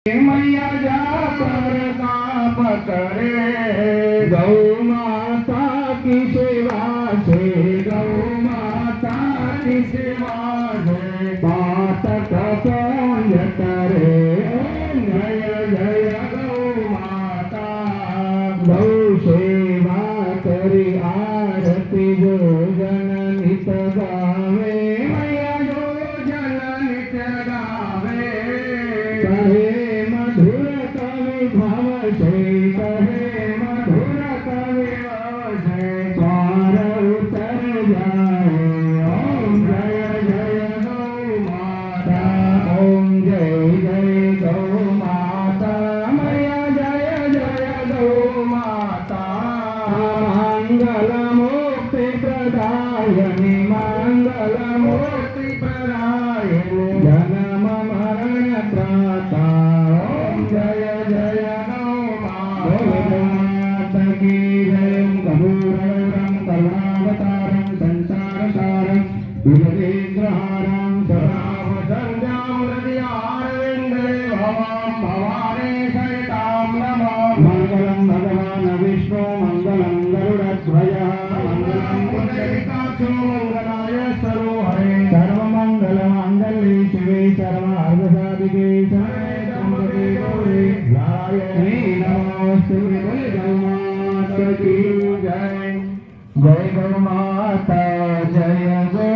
मैया जा पर ताप करे गौ माता की सेवा से गौ माता की सेवा से पातक पूज करे जय जय गौ माता गौ सेवा करी आरती जो जन नित गावे मैया जो जन नित गावे कहे मधुर कवि भाव से कहे मधुर कवि भाव से द्वार उतर जाए ओम जय जय गौ माता ओम जय जय गौ माता मैया जय जय गौ माता मंगल मुक्ति प्रदायिनी मंगल मुक्ति प्रदायिनी जन्म मरण त्राता जय जय गौ माता की जय कपूरं करुणावतारं संसारसारं विजयेन्द्रहारं सदावसंज्ञां हृदयारविन्दे भवां भवानी सहितां नमामि मङ्गलं भगवान् विष्णु मङ्गलं गरुडध्वजः मङ्गलं पुण्डरीकाक्षो मङ्गलाय सरोहरे सर्वमङ्गलमाङ्गल्ये शिवे सर्वार्थसाधिके शरणे नमोस्तुते गौ माता की जय जय गौ माता।